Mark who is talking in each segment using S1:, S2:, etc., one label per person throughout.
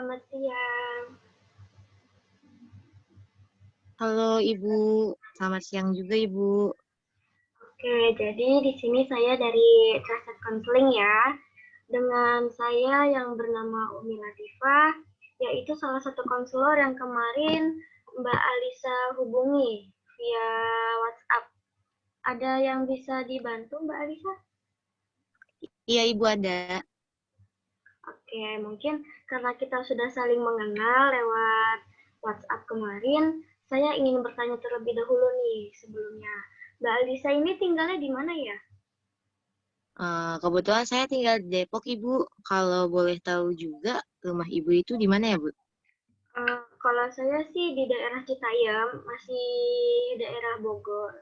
S1: selamat siang.
S2: Halo Ibu, selamat siang juga Ibu.
S1: Oke, jadi di sini saya dari Trusted Counseling ya, dengan saya yang bernama Umi Latifah, yaitu salah satu konselor yang kemarin Mbak Alisa hubungi via WhatsApp. Ada yang bisa dibantu Mbak Alisa?
S2: Iya Ibu ada.
S1: Oke, mungkin karena kita sudah saling mengenal lewat WhatsApp kemarin, saya ingin bertanya terlebih dahulu nih sebelumnya. Mbak Alisa ini tinggalnya di mana ya?
S2: Kebetulan saya tinggal di Depok Ibu. Kalau boleh tahu juga rumah Ibu itu di mana ya Bu?
S1: Kalau saya sih di daerah Citayam, masih daerah Bogor.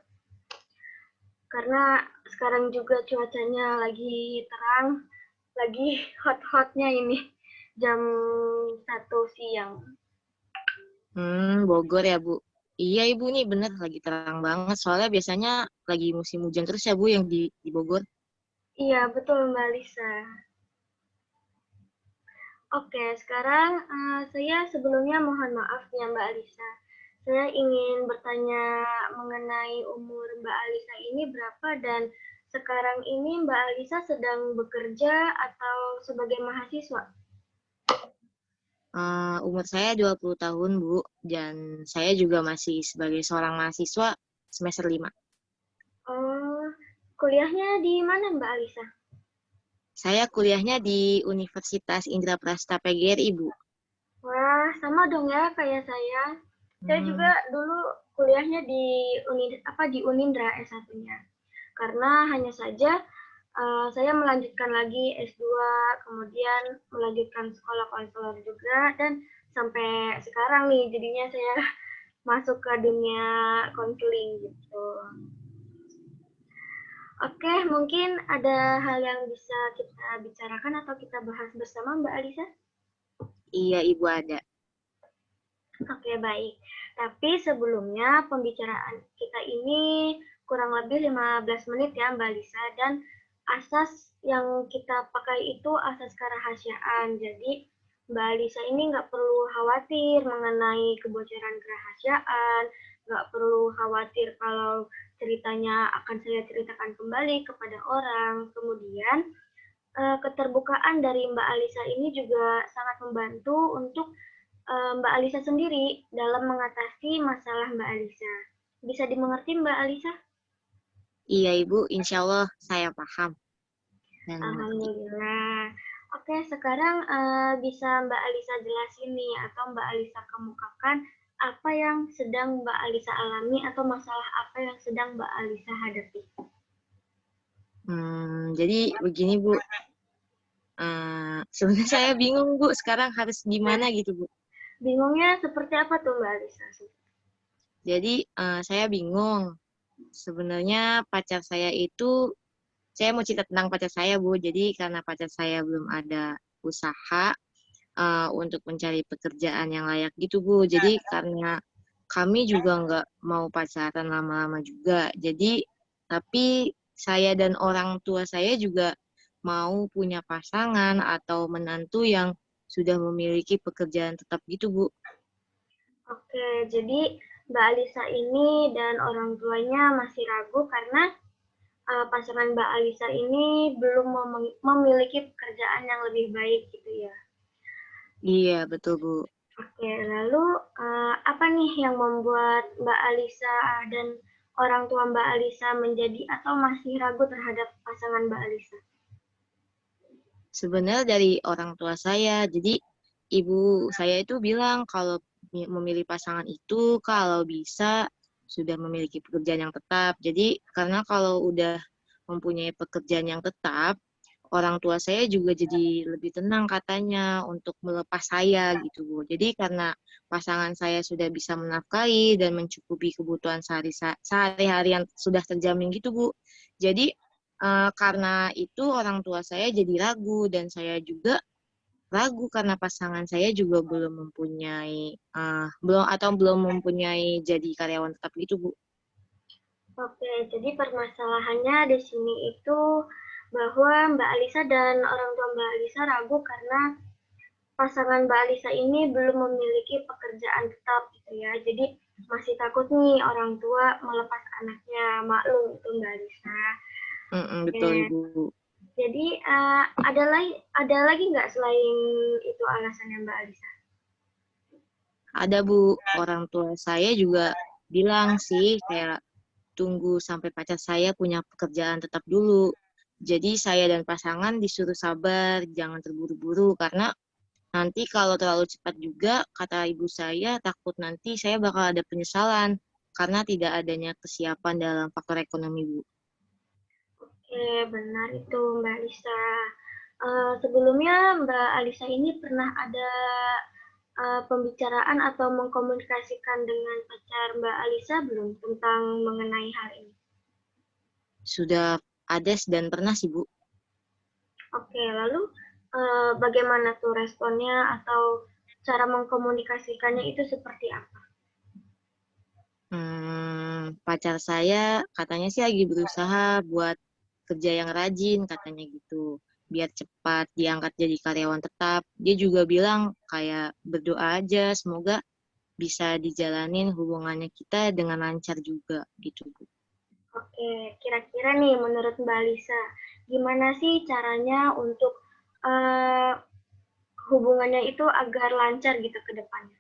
S1: Karena sekarang juga cuacanya lagi terang, lagi hot-hotnya ini jam 1 siang.
S2: Bogor ya Bu. Iya Ibu nih bener lagi terang banget. Soalnya biasanya lagi musim hujan terus ya Bu yang di Bogor.
S1: Iya, betul Mbak Lisa. Oke, sekarang saya sebelumnya mohon maaf ya Mbak Alisa. Saya ingin bertanya mengenai umur Mbak Alisa ini berapa dan sekarang ini Mbak Alisa sedang bekerja atau sebagai mahasiswa?
S2: Umur saya 20 tahun Bu. Dan saya juga masih sebagai seorang mahasiswa semester 5.
S1: Oh, kuliahnya di mana Mbak Alisa?
S2: Saya kuliahnya di Universitas Indraprasta PGRI Bu.
S1: Wah, sama dong ya kayak saya. Saya juga
S2: Hmm,
S1: dulu kuliahnya di di Unindra S1-nya. Karena hanya saja saya melanjutkan lagi S2, kemudian melanjutkan sekolah konselor juga, dan sampai sekarang nih jadinya saya masuk ke dunia konseling gitu. Oke, mungkin ada hal yang bisa kita bicarakan atau kita bahas bersama Mbak Alisa?
S2: iya Ibu ada.
S1: Oke, baik. Tapi sebelumnya pembicaraan kita ini kurang lebih 15 menit ya Mbak Lisa, dan asas yang kita pakai itu asas kerahasiaan. Jadi Mbak Lisa ini nggak perlu khawatir mengenai kebocoran kerahasiaan, nggak perlu khawatir kalau ceritanya akan saya ceritakan kembali kepada orang. Kemudian keterbukaan dari Mbak Alisa ini juga sangat membantu untuk Mbak Alisa sendiri dalam mengatasi masalah Mbak Alisa. Bisa dimengerti Mbak Alisa?
S2: Iya Ibu, insya Allah saya paham dan mengerti.
S1: Alhamdulillah. Oke, sekarang bisa Mbak Alisa jelasin nih atau Mbak Alisa kemukakan apa yang sedang Mbak Alisa alami atau masalah apa yang sedang Mbak Alisa hadapi.
S2: Jadi begini Bu, sebenarnya saya bingung Bu, sekarang harus
S1: Nah,
S2: gimana gitu Bu.
S1: bingungnya seperti apa tuh Mbak Alisa?
S2: Jadi saya bingung, sebenarnya pacar saya itu, saya mau cerita tentang pacar saya Bu, jadi karena pacar saya belum ada usaha untuk mencari pekerjaan yang layak gitu Bu, jadi karena kami juga nggak mau pacaran lama-lama juga, jadi tapi saya dan orang tua saya juga mau punya pasangan atau menantu yang sudah memiliki pekerjaan tetap gitu, Bu.
S1: Oke, jadi Mbak Alisa ini dan orang tuanya masih ragu karena pasangan Mbak Alisa ini belum memiliki pekerjaan yang lebih baik gitu ya.
S2: Iya, betul, Bu.
S1: Oke, lalu apa nih yang membuat Mbak Alisa dan orang tua Mbak Alisa menjadi atau masih ragu terhadap pasangan Mbak Alisa?
S2: Sebenarnya dari orang tua saya, jadi ibu saya itu bilang kalau memilih pasangan itu kalau bisa sudah memiliki pekerjaan yang tetap. Jadi karena kalau udah mempunyai pekerjaan yang tetap, orang tua saya juga jadi lebih tenang katanya untuk melepas saya gitu Bu. Jadi karena pasangan saya sudah bisa menafkahi dan mencukupi kebutuhan sehari-hari yang sudah terjamin gitu Bu. Jadi karena itu orang tua saya jadi ragu dan saya juga ragu karena pasangan saya juga belum mempunyai belum mempunyai jadi karyawan tetap gitu Bu.
S1: Oke, jadi permasalahannya di sini itu bahwa Mbak Alisa dan orang tua Mbak Alisa ragu karena pasangan Mbak Alisa ini belum memiliki pekerjaan tetap gitu ya. Jadi masih takut nih orang tua melepas anaknya. Maklum itu Mbak Alisa.
S2: Betul,
S1: Oke.
S2: Ibu.
S1: Jadi ada lagi nggak selain itu alasannya Mbak Alisa?
S2: Ada, Bu. Orang tua saya juga bilang sih kayak tunggu sampai pacar saya punya pekerjaan tetap dulu. Jadi saya dan pasangan disuruh sabar, jangan terburu-buru karena nanti kalau terlalu cepat juga, kata ibu saya, takut nanti saya bakal ada penyesalan karena tidak adanya kesiapan dalam faktor ekonomi, Bu.
S1: Oke, benar itu Mbak Alisa. Sebelumnya Mbak Alisa ini pernah ada pembicaraan atau mengkomunikasikan dengan pacar Mbak Alisa belum tentang mengenai hal ini?
S2: Sudah ada dan pernah sih, Bu.
S1: Oke, lalu bagaimana tuh responnya atau cara mengkomunikasikannya itu seperti apa?
S2: Pacar saya katanya sih lagi berusaha buat kerja yang rajin, katanya gitu. Biar cepat diangkat jadi karyawan tetap. Dia juga bilang kayak berdoa aja, semoga bisa dijalanin hubungannya kita dengan lancar juga gitu, Bu.
S1: Oke, kira-kira nih menurut Mbak Lisa, gimana sih caranya untuk eh, hubungannya itu agar lancar gitu ke depannya?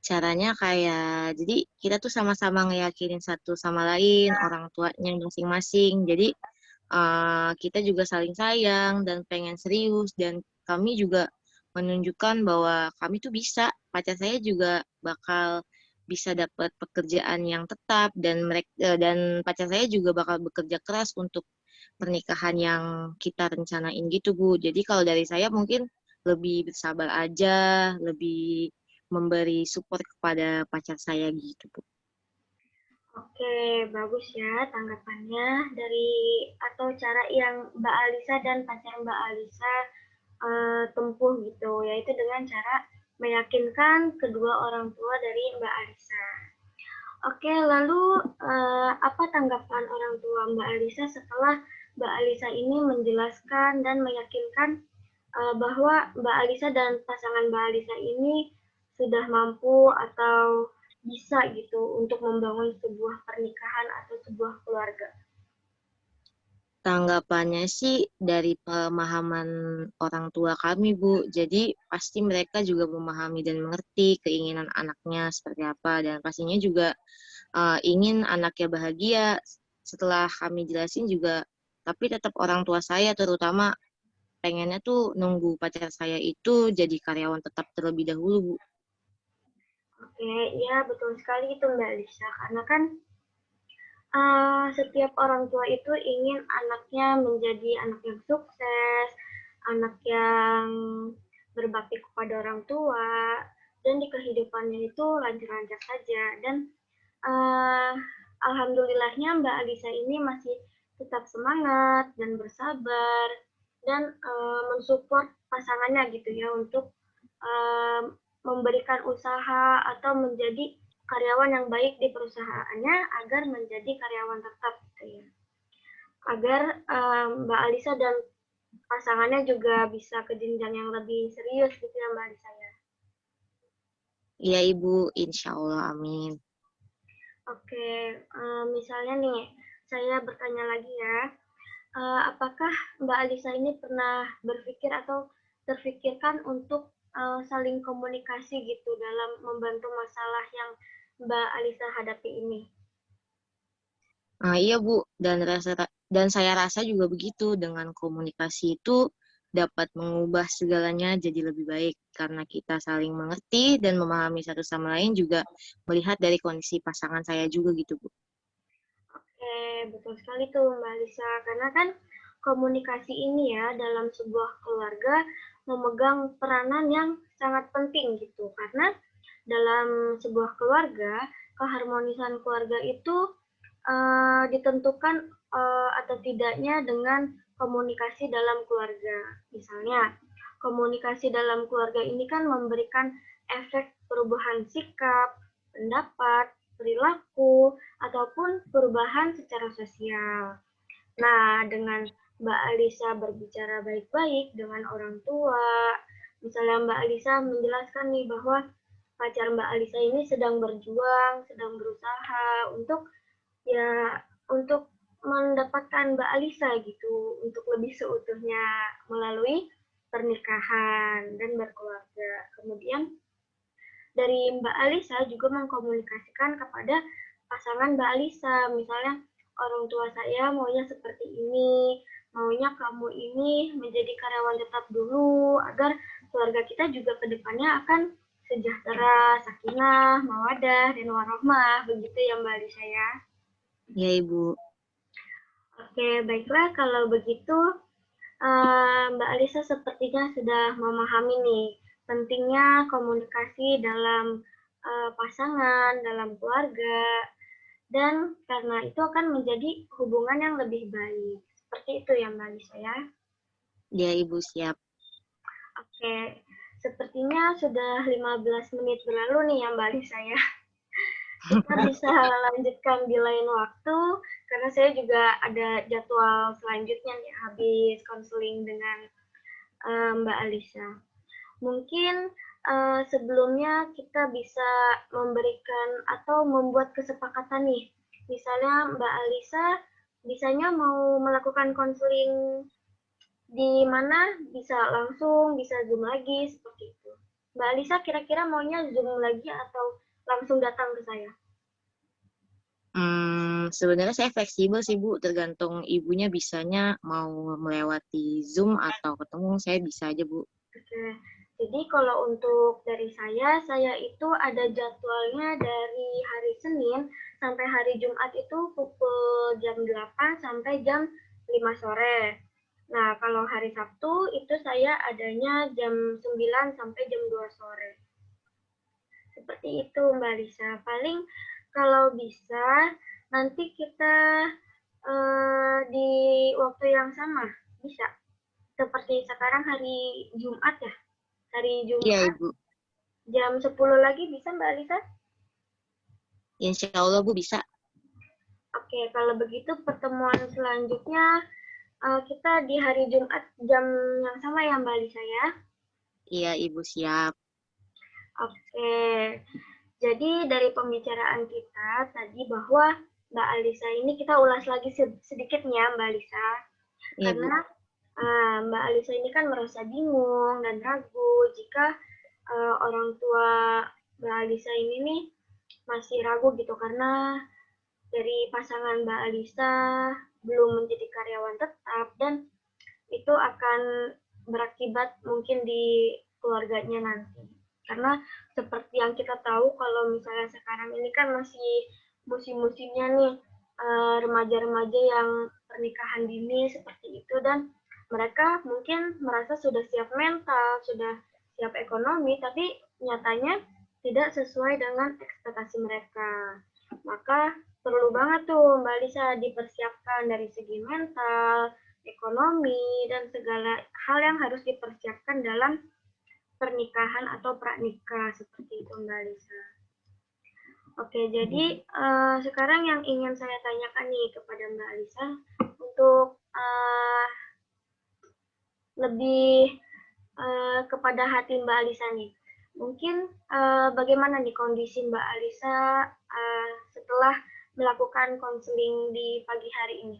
S2: Caranya kayak, jadi kita tuh sama-sama ngeyakinin satu sama lain, orang tuanya masing-masing. Jadi kita juga saling sayang dan pengen serius, dan kami juga menunjukkan bahwa kami tuh bisa. Pacar saya juga bakal bisa dapat pekerjaan yang tetap, dan mereka dan pacar saya juga bakal bekerja keras untuk pernikahan yang kita rencanain gitu, Bu. Jadi kalau dari saya mungkin lebih bersabar aja, lebih memberi support kepada pacar saya gitu, Bu.
S1: Oke, bagus ya tanggapannya dari atau cara yang Mbak Alisa dan pacar Mbak Alisa tempuh gitu, yaitu dengan cara meyakinkan kedua orang tua dari Mbak Alisa. Oke, lalu apa tanggapan orang tua Mbak Alisa setelah Mbak Alisa ini menjelaskan dan meyakinkan bahwa Mbak Alisa dan pasangan Mbak Alisa ini sudah mampu atau bisa gitu untuk membangun sebuah pernikahan atau sebuah keluarga.
S2: Tanggapannya sih dari pemahaman orang tua kami, Bu. Jadi pasti mereka juga memahami dan mengerti keinginan anaknya seperti apa, dan pastinya juga ingin anaknya bahagia. Setelah kami jelasin juga, tapi tetap orang tua saya terutama pengennya tuh nunggu pacar saya itu jadi karyawan tetap terlebih dahulu, Bu.
S1: Oke, ya betul sekali itu Mbak Lisa, karena kan setiap orang tua itu ingin anaknya menjadi anak yang sukses, anak yang berbakti kepada orang tua, dan di kehidupannya itu lancar-lancar saja. Dan uh, alhamdulillahnya Mbak Alisa ini masih tetap semangat dan bersabar dan mensupport pasangannya gitu ya untuk uh, memberikan usaha atau menjadi karyawan yang baik di perusahaannya agar menjadi karyawan tetap gitu ya. Agar Mbak Alisa dan pasangannya juga bisa ke jenjang yang lebih serius gitu ya Mbak Alisa ya.
S2: Iya, Ibu, insya Allah, amin.
S1: Oke, misalnya nih saya bertanya lagi ya, apakah Mbak Alisa ini pernah berpikir atau terfikirkan untuk saling komunikasi gitu dalam membantu masalah yang Mbak Alisa hadapi ini?
S2: Iya, Bu, dan saya rasa juga begitu, dengan komunikasi itu dapat mengubah segalanya jadi lebih baik karena kita saling mengerti dan memahami satu sama lain, juga melihat dari kondisi pasangan saya juga gitu, Bu.
S1: Oke, betul sekali tuh Mbak Lisa. Karena kan komunikasi ini ya dalam sebuah keluarga memegang peranan yang sangat penting gitu. Karena dalam sebuah keluarga, keharmonisan keluarga itu ditentukan atau tidaknya dengan komunikasi dalam keluarga. Misalnya, komunikasi dalam keluarga ini kan memberikan efek perubahan sikap, pendapat, perilaku, ataupun perubahan secara sosial. Nah, dengan Mbak Alisa berbicara baik-baik dengan orang tua. Misalnya Mbak Alisa menjelaskan nih bahwa pacar Mbak Alisa ini sedang berjuang, sedang berusaha untuk mendapatkan Mbak Alisa gitu, untuk lebih seutuhnya melalui pernikahan dan berkeluarga. Kemudian dari Mbak Alisa juga mengkomunikasikan kepada pasangan Mbak Alisa, misalnya orang tua saya maunya seperti ini, maunya kamu ini menjadi karyawan tetap dulu agar keluarga kita juga ke depannya akan sejahtera, sakinah, mawadah, dan warohmah. Begitu ya Mbak Alisa ya.
S2: Ya, Ibu.
S1: Oke, baiklah kalau begitu Mbak Alisa sepertinya sudah memahami nih pentingnya komunikasi dalam pasangan, dalam keluarga, dan karena itu akan menjadi hubungan yang lebih baik. Seperti itu ya Mbak Alisa ya.
S2: Ya, Ibu, siap.
S1: Oke, sepertinya sudah 15 menit berlalu nih ya Mbak Alisa ya. Kita bisa lanjutkan di lain waktu, karena saya juga ada jadwal selanjutnya nih habis konseling dengan Mbak Alisa. Mungkin sebelumnya kita bisa memberikan atau membuat kesepakatan nih. Misalnya Mbak Alisa bisanya mau melakukan konseling di mana, bisa langsung, bisa Zoom lagi, seperti itu. Mbak Alisa kira-kira maunya Zoom lagi atau langsung datang ke saya?
S2: Sebenarnya saya fleksibel sih, Bu. Tergantung ibunya bisanya mau melewati Zoom atau ketemu, saya bisa aja, Bu.
S1: Oke, jadi kalau untuk dari saya itu ada jadwalnya dari hari Senin sampai hari Jumat itu pukul jam 8 sampai jam 5 sore. Nah, kalau hari Sabtu itu saya adanya jam 9 sampai jam 2 sore. Seperti itu, Mbak Lisa. Paling kalau bisa, nanti kita di waktu yang sama, bisa. Seperti sekarang hari Jumat ya, hari
S2: Iya,
S1: Jumat
S2: Ibu.
S1: jam 10 lagi bisa Mbak Alisa?
S2: Insya Allah, Bu, bisa.
S1: Oke, kalau begitu pertemuan selanjutnya kita di hari Jumat jam yang sama ya Mbak Alisa ya?
S2: Iya, Ibu, siap.
S1: Oke, jadi dari pembicaraan kita tadi bahwa Mbak Alisa ini kita ulas lagi sedikitnya Mbak Alisa,
S2: Iya, Bu.
S1: karena Mbak Alisa ini kan merasa bingung dan ragu jika orang tua Mbak Alisa ini nih masih ragu gitu karena dari pasangan Mbak Alisa belum menjadi karyawan tetap dan itu akan berakibat mungkin di keluarganya nanti. Karena seperti yang kita tahu kalau misalnya sekarang ini kan masih musim-musimnya nih remaja-remaja yang pernikahan dini seperti itu dan mereka mungkin merasa sudah siap mental, sudah siap ekonomi, tapi nyatanya tidak sesuai dengan ekspektasi mereka. Maka perlu banget tuh Mbak Lisa dipersiapkan dari segi mental, ekonomi, dan segala hal yang harus dipersiapkan dalam pernikahan atau pranikah seperti itu Mbak Lisa. Oke, jadi sekarang yang ingin saya tanyakan nih kepada Mbak Lisa untuk lebih kepada hati Mbak Alisa nih. Mungkin bagaimana nih kondisi Mbak Alisa setelah melakukan konseling di pagi hari ini?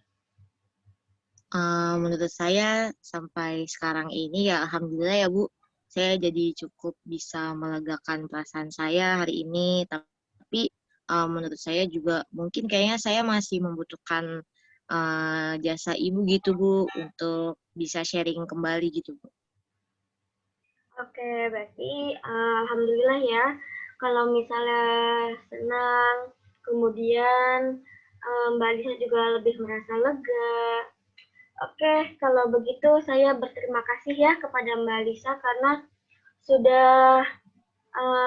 S2: Menurut saya sampai sekarang ini ya Alhamdulillah ya, Bu. Saya jadi cukup bisa melegakan perasaan saya hari ini. Tapi menurut saya juga mungkin kayaknya saya masih membutuhkan jasa ibu gitu, Bu, untuk bisa sharing kembali gitu, Bu.
S1: Oke, berarti alhamdulillah ya. Kalau misalnya senang, kemudian Mbak Lisa juga lebih merasa lega. Oke, kalau begitu saya berterima kasih ya kepada Mbak Lisa karena sudah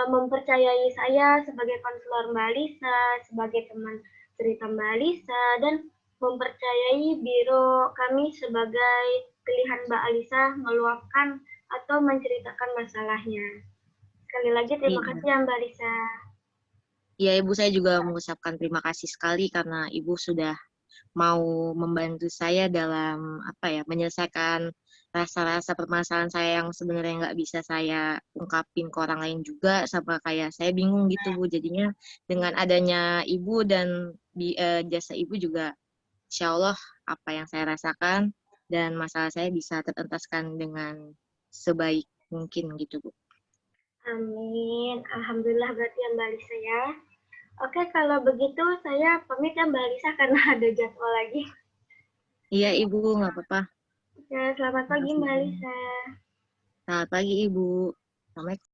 S1: mempercayai saya sebagai konselor Mbak Lisa, sebagai teman cerita Mbak Lisa, dan mempercayai biro kami sebagai pilihan Mbak Alisa meluapkan atau menceritakan masalahnya. Sekali lagi terima kasih
S2: Iya.
S1: ya Mbak Alisa.
S2: Iya, Ibu, saya juga mengucapkan terima kasih sekali karena Ibu sudah mau membantu saya dalam menyelesaikan rasa-rasa permasalahan saya yang sebenarnya nggak bisa saya ungkapin ke orang lain juga, sama kayak saya bingung gitu Bu. Jadinya dengan adanya Ibu dan jasa Ibu juga, insya Allah apa yang saya rasakan dan masalah saya bisa terentaskan dengan sebaik mungkin gitu Bu.
S1: Amin. Alhamdulillah berarti ya Mbak Lisa ya. Oke, kalau begitu saya pamit ya Mbak Lisa karena ada jadwal lagi.
S2: Iya Ibu, nggak apa-apa.
S1: Oke, selamat pagi
S2: Makasih
S1: Mbak
S2: Ibu.
S1: Lisa.
S2: Selamat pagi Ibu. Assalamualaikum.